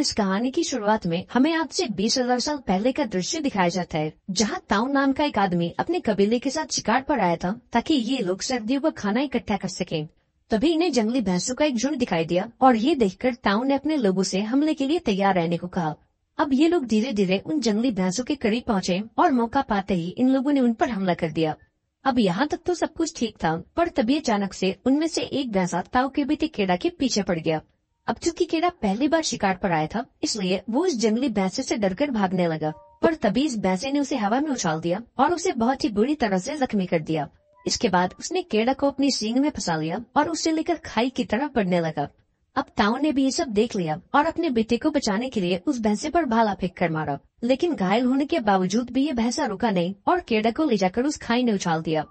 इस कहानी की शुरुआत में हमें आज से 20,000 साल पहले का दृश्य दिखाया जाता है, जहां ताऊ नाम का एक आदमी अपने कबीले के साथ शिकार पर आया था ताकि ये लोग सर्दियों का खाना इकट्ठा कर सकें। तभी इन्हें जंगली भैंसों का एक झुंड दिखाई दिया और ये देखकर ताऊ ने अपने लोगों से हमले के लिए तैयार रहने को कहा। अब ये लोग धीरे धीरे उन जंगली भैंसों के करीब पहुँचे और मौका पाते ही इन लोगों ने उन पर हमला कर दिया। अब यहाँ तक तो सब कुछ ठीक था, पर तभी अचानक से उनमें से एक भैंसा ताऊ के बेटे केड़ा के पीछे पड़ गया। अब चूंकि केड़ा पहली बार शिकार पर आया था, इसलिए वो इस जंगली भैंसे से डरकर भागने लगा, पर तभी इस भैंसे ने उसे हवा में उछाल दिया और उसे बहुत ही बुरी तरह से जख्मी कर दिया। इसके बाद उसने केड़ा को अपनी सींग में फंसा लिया और उसे लेकर खाई की तरफ बढ़ने लगा। अब ताऊ ने भी ये सब देख लिया और अपने बेटे को बचाने के लिए उस भैंसे पर भाला फेंक कर मारा, लेकिन घायल होने के बावजूद भी ये भैंसा रुका नहीं और केड़ा को ले जाकर उस खाई ने उछाल दिया।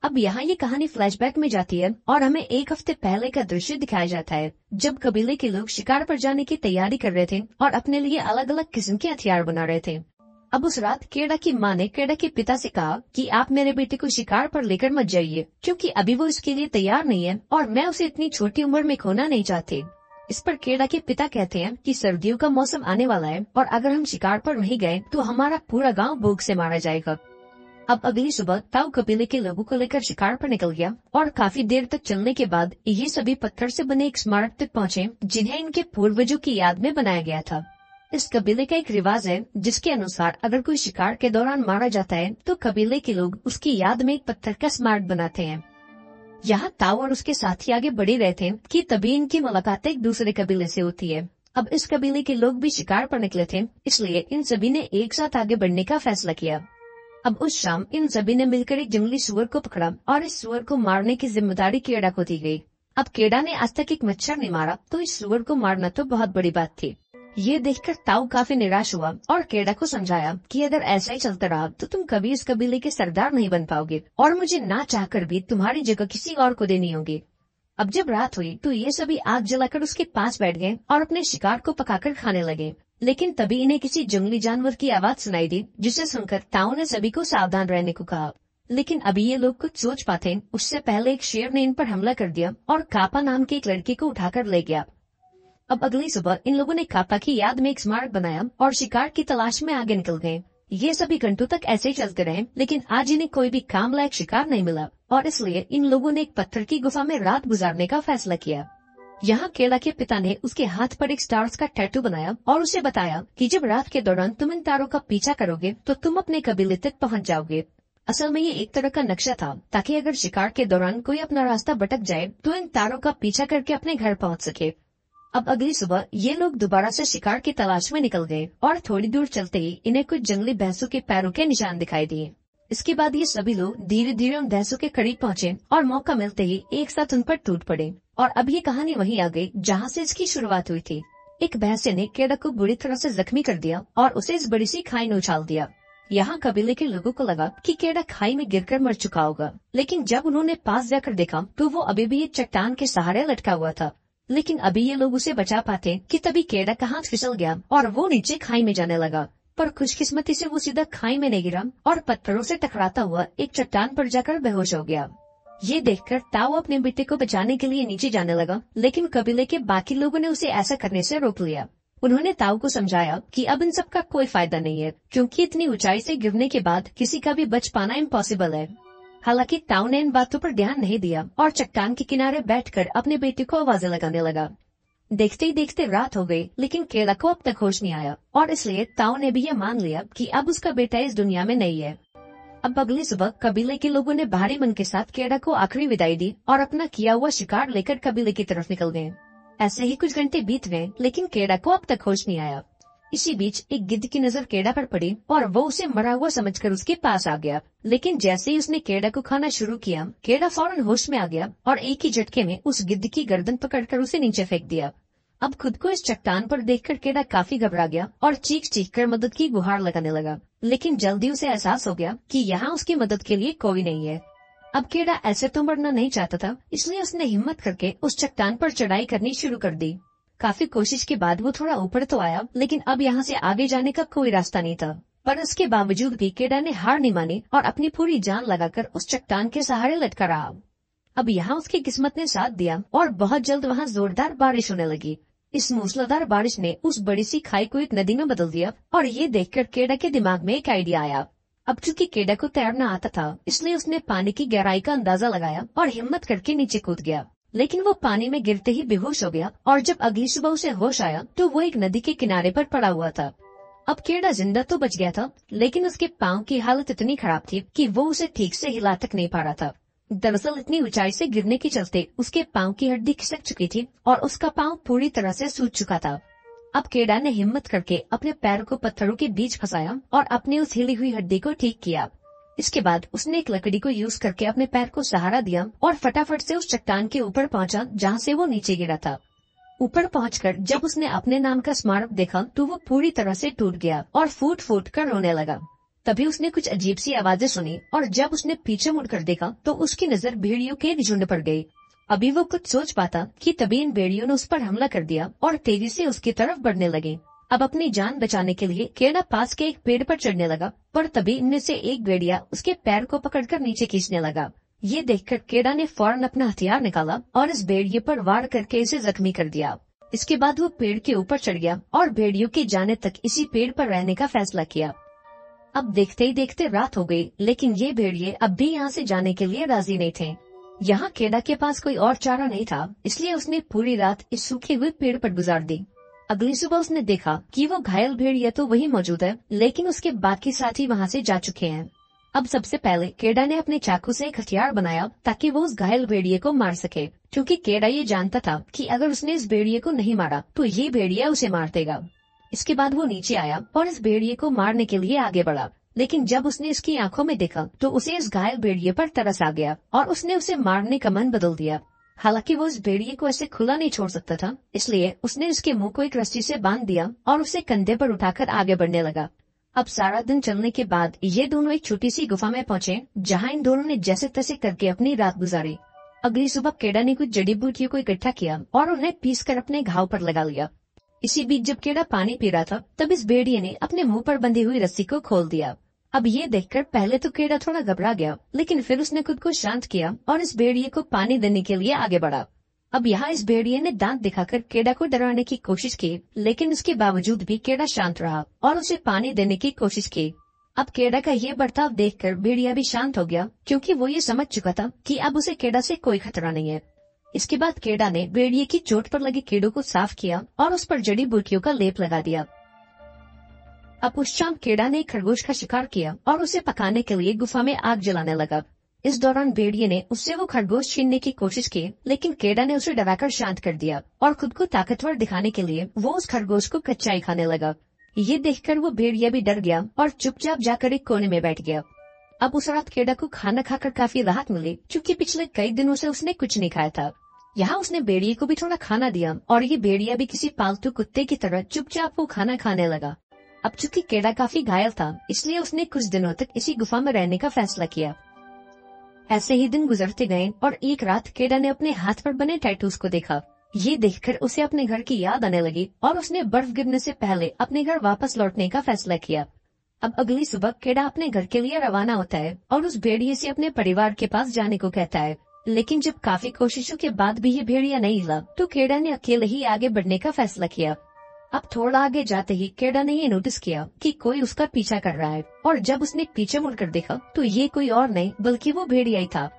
अब यहाँ ये कहानी फ्लैशबैक में जाती है और हमें एक हफ्ते पहले का दृश्य दिखाया जाता है, जब कबीले के लोग शिकार पर जाने की तैयारी कर रहे थे और अपने लिए अलग अलग किस्म के हथियार बना रहे थे। अब उस रात केड़ा की माँ ने केड़ा के पिता से कहा कि आप मेरे बेटे को शिकार पर लेकर मत जाइए, क्योंकि अभी वो इसके लिए तैयार नहीं है और मैं उसे इतनी छोटी उम्र में खोना नहीं चाहती। इस पर केड़ा के पिता कहते हैं कि सर्दियों का मौसम आने वाला है और अगर हम शिकार पर नहीं गए तो हमारा पूरा गाँव भूख से मारा जाएगा। अब अगली सुबह ताऊ कबीले के लोगों को लेकर शिकार पर निकल गया और काफी देर तक चलने के बाद ये सभी पत्थर से बने एक स्मारक तक पहुँचे, जिन्हें इनके पूर्वजों की याद में बनाया गया था। इस कबीले का एक रिवाज है जिसके अनुसार अगर कोई शिकार के दौरान मारा जाता है तो कबीले के लोग उसकी याद में एक पत्थर का स्मारक बनाते हैं। यहाँ ताऊ और उसके साथी आगे बढ़ रहे थे कि तभी इनकी मुलाकात एक दूसरे कबीले से होती है। अब इस कबीले के लोग भी शिकार पर निकले थे, इसलिए इन सभी ने एक साथ आगे बढ़ने का फैसला किया। अब उस शाम इन सभी ने मिलकर एक जंगली सुअर को पकड़ा और इस सुअर को मारने की जिम्मेदारी केड़ा को दी गई। अब केड़ा ने आज तक एक मच्छर नहीं मारा, तो इस सुअर को मारना तो बहुत बड़ी बात थी। ये देखकर ताऊ काफी निराश हुआ और केड़ा को समझाया कि अगर ऐसा ही चलता रहा तो तुम कभी इस कबीले के सरदार नहीं बन पाओगे और मुझे ना चाहकर भी तुम्हारी जगह किसी और को देनी होगी। अब जब रात हुई तो ये सभी आग जलाकर उसके पास बैठ गए और अपने शिकार को पकाकर खाने लगे, लेकिन तभी इन्हें किसी जंगली जानवर की आवाज सुनाई दी, जिसे सुनकर ताऊ ने सभी को सावधान रहने को कहा। लेकिन अभी ये लोग कुछ सोच पाते उससे पहले एक शेर ने इन पर हमला कर दिया और कापा नाम के एक लड़के को उठाकर ले गया। अब अगली सुबह इन लोगों ने कापा की याद में एक स्मारक बनाया और शिकार की तलाश में आगे निकल गए। ये सभी घंटों तक ऐसे ही चलते रहे, लेकिन आज इन्हें कोई भी काम लायक शिकार नहीं मिला और इसलिए इन लोगों ने एक पत्थर की गुफा में रात गुजारने का फैसला किया। यहाँ केड़ा के पिता ने उसके हाथ पर एक स्टार्स का टैटू बनाया और उसे बताया कि जब रात के दौरान तुम इन तारों का पीछा करोगे तो तुम अपने कबीले तक पहुँच जाओगे। असल में ये एक तरह का नक्शा था ताकि अगर शिकार के दौरान कोई अपना रास्ता भटक जाए तो इन तारों का पीछा करके अपने घर पहुँच सके। अब अगली सुबह ये लोग दोबारा से शिकार की तलाश में निकल गए और थोड़ी दूर चलते ही इन्हें कुछ जंगली भैंसों के पैरों के निशान दिखाई दिए। इसके बाद ये सभी लोग धीरे धीरे उन भैंसों के करीब पहुँचे और मौका मिलते ही एक साथ उन पर टूट पड़े। और अब ये कहानी वहीं आ गई जहाँ से इसकी शुरुआत हुई थी। एक भैंसे ने केड़ा को बुरी तरह से जख्मी कर दिया और उसे इस बड़ी सी खाई में उछाल दिया। यहाँ कबीले के लोगों को लगा कि केड़ा खाई में गिरकर मर चुका होगा, लेकिन जब उन्होंने पास जाकर देखा तो वो अभी भी एक चट्टान के सहारे लटका हुआ था। लेकिन अभी ये लोग उसे बचा पाते कि तभी केड़ा का हाथ फिसल गया और वो नीचे खाई में जाने लगा, पर खुशकिस्मती से वो सीधा खाई में नहीं गिरा और पत्थरों से टकराता हुआ एक चट्टान पर जाकर बेहोश हो गया। ये देखकर ताऊ अपने बेटे को बचाने के लिए नीचे जाने लगा, लेकिन कबीले के बाकी लोगों ने उसे ऐसा करने से रोक लिया। उन्होंने ताऊ को समझाया कि अब इन सब का कोई फायदा नहीं है, क्योंकि इतनी ऊंचाई से गिरने के बाद किसी का भी बच पाना इम्पॉसिबल है। हालांकि ताऊ ने इन बातों पर ध्यान नहीं दिया और चट्टान के किनारे बैठकर अपने बेटे को आवाजें लगाने लगा। देखते ही देखते रात हो गई, लेकिन केड़ा को अब तक होश नहीं आया और इसलिए ताऊ ने भी यह मान लिया कि अब उसका बेटा इस दुनिया में नहीं है। अब अगली सुबह कबीले के लोगों ने भारी मन के साथ केड़ा को आखिरी विदाई दी और अपना किया हुआ शिकार लेकर कबीले की तरफ निकल गए। ऐसे ही कुछ घंटे बीत गए, लेकिन केड़ा को अब तक होश नहीं आया। इसी बीच एक गिद्ध की नजर केड़ा पर पड़ी और वो उसे मरा हुआ समझकर उसके पास आ गया, लेकिन जैसे ही उसने केड़ा को खाना शुरू किया, केड़ा फौरन होश में आ गया और एक ही झटके में उस गिद्ध की गर्दन पकड़कर उसे नीचे फेंक दिया। अब खुद को इस चट्टान पर देखकर केड़ा काफी घबरा गया और चीख चीख कर मदद की गुहार लगाने लगा, लेकिन जल्दी उसे एहसास हो गया कि यहाँ उसकी मदद के लिए कोई नहीं है। अब केड़ा ऐसे तो मरना नहीं चाहता था, इसलिए उसने हिम्मत करके उस चट्टान पर चढ़ाई करनी शुरू कर दी। काफी कोशिश के बाद वो थोड़ा ऊपर तो आया, लेकिन अब यहाँ से आगे जाने का कोई रास्ता नहीं था। पर उसके बावजूद भी केड़ा ने हार नहीं मानी और अपनी पूरी जान लगाकर उस चट्टान के सहारे लटका रहा। अब यहाँ उसकी किस्मत ने साथ दिया और बहुत जल्द वहाँ जोरदार बारिश होने लगी। इस मूसलाधार बारिश ने उस बड़ी सी खाई को एक नदी में बदल दिया और ये देखकर केडा के दिमाग में एक आइडिया आया। अब चूंकि केडा को तैरना आता था, इसलिए उसने पानी की गहराई का अंदाजा लगाया और हिम्मत करके नीचे कूद गया। लेकिन वो पानी में गिरते ही बेहोश हो गया और जब अगली सुबह उसे होश आया तो वो एक नदी के किनारे पर पड़ा हुआ था। अब केडा जिंदा तो बच गया था, लेकिन उसके पाँव की हालत इतनी खराब थी कि वो उसे ठीक से हिला तक नहीं पा रहा था। दरअसल इतनी ऊंचाई से गिरने के चलते उसके पाँव की हड्डी खिसक चुकी थी और उसका पाँव पूरी तरह से सूज चुका था। अब केडा ने हिम्मत करके अपने पैर को पत्थरों के बीच फंसाया और अपनी उस हिली हुई हड्डी को ठीक किया। इसके बाद उसने एक लकड़ी को यूज करके अपने पैर को सहारा दिया और फटाफट से उस चट्टान के ऊपर पहुंचा जहां से वो नीचे गिरा था। ऊपर पहुंचकर जब उसने अपने नाम का स्मारक देखा तो वो पूरी तरह से टूट गया और फूट फूट कर रोने लगा। तभी उसने कुछ अजीब सी आवाजें सुनी और जब उसने पीछे मुड़कर देखा तो उसकी नजर भेड़ियों के एक झुंड पर गई। अभी वो कुछ सोच पाता कि तभी इन भेड़ियों ने उस पर हमला कर दिया और तेजी से उसकी तरफ बढ़ने लगे। अब अपनी जान बचाने के लिए केडा पास के एक पेड़ पर चढ़ने लगा, पर तभी इनमें से एक भेड़िया उसके पैर को पकड़कर नीचे खींचने लगा। ये देखकर केडा ने फौरन अपना हथियार निकाला और इस भेड़िए पर वार करके इसे जख्मी कर दिया। इसके बाद वो पेड़ के ऊपर चढ़ गया और भेड़ियों के जाने तक इसी पेड़ पर रहने का फैसला किया। अब देखते ही देखते रात हो गई, लेकिन ये भेड़िए अब भी यहाँ से जाने के लिए राजी नहीं थे। यहाँ केडा के पास कोई और चारा नहीं था, इसलिए उसने पूरी रात इस सूखे हुए पेड़ पर गुजार दी। अगली सुबह उसने देखा कि वो घायल भेड़िया तो वही मौजूद है, लेकिन उसके बाकी साथी वहाँ से जा चुके हैं। अब सबसे पहले केडा ने अपने चाकू से एक हथियार बनाया ताकि वो उस घायल भेड़िए को मार सके, क्योंकि केडा ये जानता था कि अगर उसने इस भेड़िए को नहीं मारा तो ये भेड़िया उसे मार देगा। इसके बाद वो नीचे आया और इस भेड़िए को मारने के लिए आगे बढ़ा, लेकिन जब उसने इसकी आंखों में देखा तो उसे इस घायल भेड़िए पर तरस आ गया और उसने उसे मारने का मन बदल दिया। हालांकि वो इस भेड़िए को ऐसे खुला नहीं छोड़ सकता था, इसलिए उसने इसके मुंह को एक रस्सी से बांध दिया और उसे कंधे पर उठाकर आगे बढ़ने लगा। अब सारा दिन चलने के बाद ये दोनों एक छोटी सी गुफा में पहुंचे, जहां इन दोनों ने जैसे तैसे करके अपनी रात गुजारी। अगली सुबह केडा ने कुछ जड़ी बूटियों को इकट्ठा किया और उन्हें पीसकर अपने घाव पर लगा लिया। इसी बीच जब केडा पानी पी रहा था, तब इस भेड़िए ने अपने मुंह पर बंधी हुई रस्सी को खोल दिया। अब ये देखकर पहले तो केडा थोड़ा घबरा गया, लेकिन फिर उसने खुद को शांत किया और इस भेड़िए को पानी देने के लिए आगे बढ़ा। अब यहाँ इस भेड़िए ने दांत दिखाकर केडा को डराने की कोशिश की, लेकिन उसके बावजूद भी केडा शांत रहा और उसे पानी देने की कोशिश की। अब केडा का ये बर्ताव देखकर भेड़िया भी शांत हो गया, क्योंकि वो ये समझ चुका था कि अब उसे केडा से कोई खतरा नहीं है। इसके बाद केडा ने भेड़िए की चोट पर लगे कीड़ों को साफ किया और उस पर जड़ी बूटियों का लेप लगा दिया। अब उस शाम केडा ने एक खरगोश का शिकार किया और उसे पकाने के लिए गुफा में आग जलाने लगा। इस दौरान भेड़िए ने उससे वो खरगोश छीनने की कोशिश की, लेकिन केडा ने उसे डराकर शांत कर दिया और खुद को ताकतवर दिखाने के लिए वो उस खरगोश को कच्चा ही खाने लगा। ये देखकर वो भेड़िया भी डर गया और चुपचाप जाकर एक कोने में बैठ गया। अब उस रात केडा को खाना खाकर काफी राहत मिली, क्योंकि पिछले कई दिनों से उसने कुछ नहीं खाया था। यहाँ उसने भेड़िए को भी थोड़ा खाना दिया और ये भेड़िया भी किसी पालतू कुत्ते की तरह चुपचाप वो खाना खाने लगा। अब चूंकि केडा काफी घायल था, इसलिए उसने कुछ दिनों तक इसी गुफा में रहने का फैसला किया। ऐसे ही दिन गुजरते गए और एक रात केडा ने अपने हाथ पर बने टैटूज को देखा। ये देखकर उसे अपने घर की याद आने लगी और उसने बर्फ गिरने से पहले अपने घर वापस लौटने का फैसला किया। अब अगली सुबह केडा अपने घर के लिए रवाना होता है और उस भेड़िए से अपने परिवार के पास जाने को कहता है, लेकिन जब काफी कोशिशों के बाद भी ये भेड़िया नहीं हिला तो केडा ने अकेले ही आगे बढ़ने का फैसला किया। अब थोड़ा आगे जाते ही केडा ने ये नोटिस किया कि कोई उसका पीछा कर रहा है, और जब उसने पीछे मुड़कर देखा तो ये कोई और नहीं बल्कि वो भेड़िया ही था।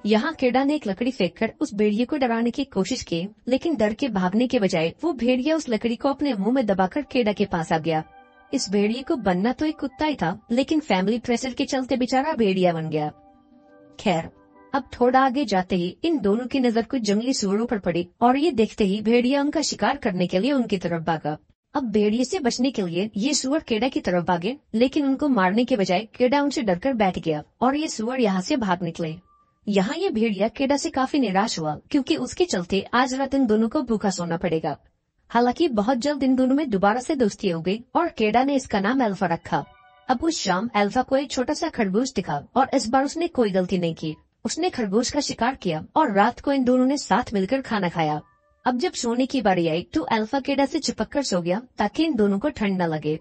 यहाँ केडा ने एक लकड़ी फेंककर उस भेड़िए को डराने की कोशिश की, लेकिन डर के भागने के बजाय वो भेड़िया उस लकड़ी को अपने मुंह में दबाकर केडा के पास आ गया। इस भेड़िए को बनना तो एक कुत्ता ही था, लेकिन फैमिली प्रेशर के चलते बेचारा भेड़िया बन गया। खैर, अब थोड़ा आगे जाते ही इन दोनों की नजर कुछ जंगली सुअरों पर पड़ी और ये देखते ही भेड़िया उनका शिकार करने के लिए उनकी तरफ भागा। अब भेड़िए से बचने के लिए ये सुअर केडा की तरफ भागे, लेकिन उनको मारने के बजाय केडा उनसे डरकर बैठ गया और ये सुअर यहाँ से भाग निकले। यहाँ ये भेड़िया केडा से काफी निराश हुआ, क्योंकि उसके चलते आज रात इन दोनों को भूखा सोना पड़ेगा। हालांकि बहुत जल्द इन दोनों में दोबारा से दोस्ती हो गई और केडा ने इसका नाम अल्फा रखा। अब उस शाम अल्फा को एक छोटा सा खरगोश दिखा और इस बार उसने कोई गलती नहीं की। उसने खरगोश का शिकार किया और रात को इन दोनों ने साथ मिलकर खाना खाया। अब जब सोने की बारी आई तो अल्फा केडा से चिपककर सो गया ताकि इन दोनों को ठंड न लगे।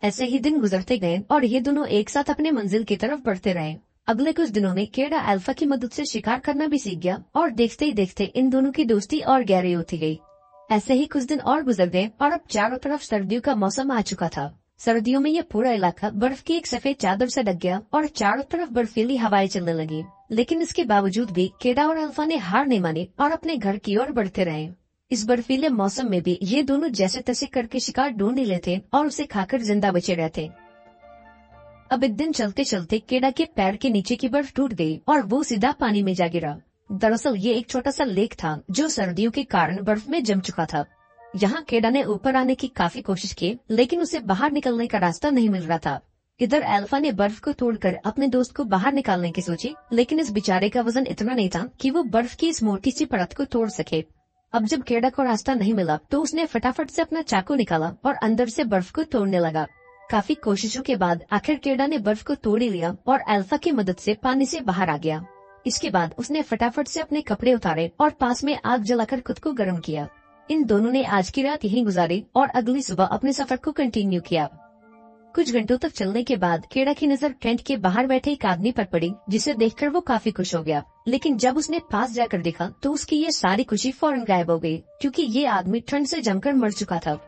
ऐसे ही दिन गुजरते गए और ये दोनों एक साथ अपने मंजिल की तरफ बढ़ते रहे। अगले कुछ दिनों में केडा अल्फा की मदद से शिकार करना भी सीख गया और देखते ही देखते इन दोनों की दोस्ती और गहरी होती गई। ऐसे ही कुछ दिन और गुजर गए और अब चारों तरफ सर्दियों का मौसम आ चुका था। सर्दियों में ये पूरा इलाका बर्फ की एक सफेद चादर से ढक गया और चारों तरफ बर्फीली हवाएं चलने लगी। लेकिन इसके बावजूद भी केडा और अल्फा ने हार नहीं मानी और अपने घर की ओर बढ़ते रहे। इस बर्फीले मौसम में भी ये दोनों जैसे तैसे करके शिकार ढूंढ ही लेते और उसे खाकर जिंदा बचे रहते। अब एक दिन चलते चलते केडा के पैर के नीचे की बर्फ टूट गई और वो सीधा पानी में जा गिरा। दरअसल ये एक छोटा सा लेक था जो सर्दियों के कारण बर्फ में जम चुका था। यहाँ केडा ने ऊपर आने की काफी कोशिश की, लेकिन उसे बाहर निकलने का रास्ता नहीं मिल रहा था। इधर अल्फा ने बर्फ को तोड़कर अपने दोस्त को बाहर निकालने की सोची, लेकिन इस बेचारे का वजन इतना नहीं था कि वो बर्फ की इस मोटी सी परत को तोड़ सके। अब जब केडा को रास्ता नहीं मिला तो उसने फटाफट से अपना चाकू निकाला और अंदर से बर्फ को तोड़ने लगा। काफी कोशिशों के बाद आखिर केडा ने बर्फ को तोड़ ही लिया और अल्फा की मदद से पानी से बाहर आ गया। इसके बाद उसने फटाफट से अपने कपड़े उतारे और पास में आग जलाकर खुद को गर्म किया। इन दोनों ने आज की रात यहीं गुजारी और अगली सुबह अपने सफर को कंटिन्यू किया। कुछ घंटों तक चलने के बाद केडा की नजर टेंट के बाहर बैठे एक आदमी पर पड़ी, जिसे देखकर वो काफी खुश हो गया। लेकिन जब उसने पास जाकर देखा तो उसकी ये सारी खुशी फौरन गायब हो गई, क्योंकि ये आदमी ठंड से जमकर मर चुका था।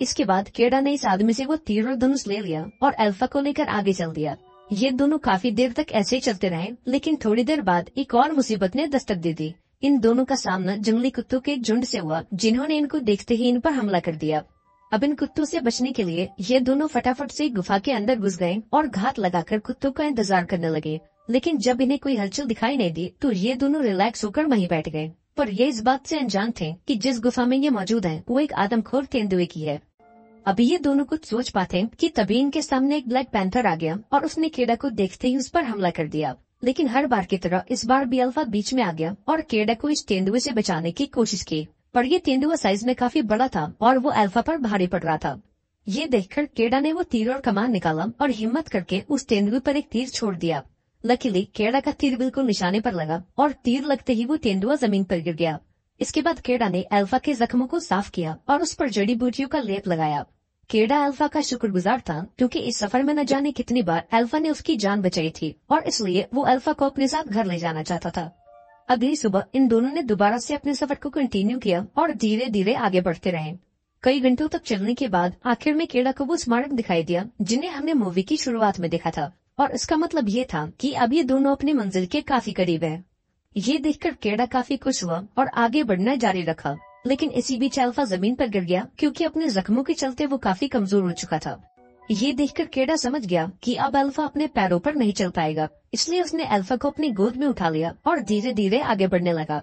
इसके बाद केडा ने इस आदमी से वो तीर और धनुष ले लिया और अल्फा को लेकर आगे चल दिया। ये दोनों काफी देर तक ऐसे ही चलते रहे, लेकिन थोड़ी देर बाद एक और मुसीबत ने दस्तक दे दी। इन दोनों का सामना जंगली कुत्तों के एक झुंड से हुआ, जिन्होंने इनको देखते ही इन पर हमला कर दिया। अब इन कुत्तों से बचने के लिए ये दोनों फटाफट से गुफा के अंदर घुस गए और घात लगाकर कुत्तों का इंतजार करने लगे। लेकिन जब इन्हें कोई हलचल दिखाई नहीं दी तो ये दोनों रिलैक्स होकर वहीं बैठ गए। पर ये इस बात से अनजान थे कि जिस गुफा में ये मौजूद है वो एक आदमखोर तेंदुए की है। अभी ये दोनों कुछ सोच पाते कि तभी इनके सामने एक ब्लैक पैंथर आ गया और उसने केडा को देखते ही उस पर हमला कर दिया। लेकिन हर बार की तरह इस बार भी अल्फा बीच में आ गया और केडा को इस तेंदुए से बचाने की कोशिश की। पर ये तेंदुआ साइज में काफी बड़ा था और वो अल्फा पर भारी पड़ रहा था। ये देखकर केडा ने वो तीर और कमान निकाला और हिम्मत करके उस तेंदुए पर एक तीर छोड़ दिया। लकीली केडा का तीर बिल्कुल निशाने पर लगा और तीर लगते ही वो तेंदुआ जमीन पर गिर गया। इसके बाद केडा ने अल्फा के जख्मों को साफ किया और उस पर जड़ी बूटियों का लेप लगाया। केडा अल्फा का शुक्रगुजार था, क्योंकि इस सफर में न जाने कितनी बार अल्फा ने उसकी जान बचाई थी और इसलिए वो अल्फा को अपने साथ घर ले जाना चाहता था। अगली सुबह इन दोनों ने दोबारा से अपने सफर को कंटिन्यू किया और धीरे धीरे आगे बढ़ते रहे। कई घंटों तक चलने के बाद आखिर में केडा को वो स्मारक दिखाई दिया जिन्हें हमने मूवी की शुरुआत में देखा था, और इसका मतलब ये था कि अब ये दोनों अपनी मंजिल के काफी करीब है। ये देखकर केडा काफी खुश हुआ और आगे बढ़ना जारी रखा। लेकिन इसी बीच अल्फा जमीन पर गिर गया, क्योंकि अपने जख्मों के चलते वो काफी कमजोर हो चुका था। ये देखकर केडा समझ गया कि अब अल्फा अपने पैरों पर नहीं चल पाएगा, इसलिए उसने अल्फा को अपनी गोद में उठा लिया और धीरे धीरे आगे बढ़ने लगा।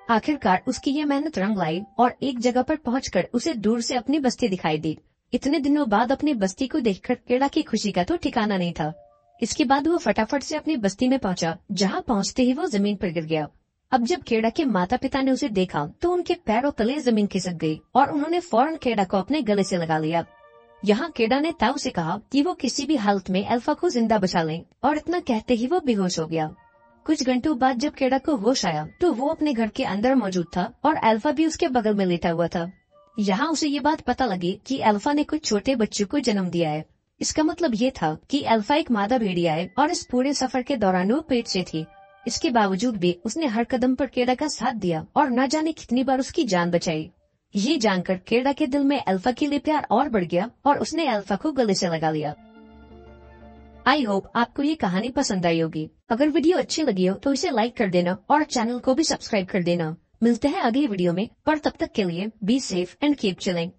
आखिरकार उसकी ये मेहनत रंग लाई और एक जगह पर पहुंचकर उसे दूर से अपनी बस्ती दिखाई दी। इतने दिनों बाद अपनी बस्ती को देखकर केडा की खुशी का तो ठिकाना नहीं था। इसके बाद वो फटाफट से अपनी बस्ती में पहुंचा, जहाँ पहुंचते ही वो जमीन पर गिर गया। अब जब केडा के माता पिता ने उसे देखा तो उनके पैरों तले जमीन खिसक गई और उन्होंने फौरन केडा को अपने गले से लगा लिया। यहाँ केडा ने ताऊ से कहा कि वो किसी भी हालत में अल्फा को जिंदा बचा लें, और इतना कहते ही वो बेहोश हो गया। कुछ घंटों बाद जब केडा को होश आया तो वो अपने घर के अंदर मौजूद था और अल्फा भी उसके बगल में लेटा हुआ था। यहाँ उसे ये बात पता लगी कि अल्फा ने कुछ छोटे बच्चों को जन्म दिया है। इसका मतलब ये था कि अल्फा एक मादा भेड़िया है और इस पूरे सफर के दौरान वो पेट से थी। इसके बावजूद भी उसने हर कदम पर केडा का साथ दिया और न जाने कितनी बार उसकी जान बचाई। ये जानकर केडा के दिल में अल्फा के लिए प्यार और बढ़ गया और उसने अल्फा को गले से लगा लिया। आई होप आपको ये कहानी पसंद आई होगी। अगर वीडियो अच्छी लगी हो तो इसे लाइक कर देना और चैनल को भी सब्सक्राइब कर देना। मिलते हैं अगली वीडियो में, पर तब तक के लिए be safe and keep chilling.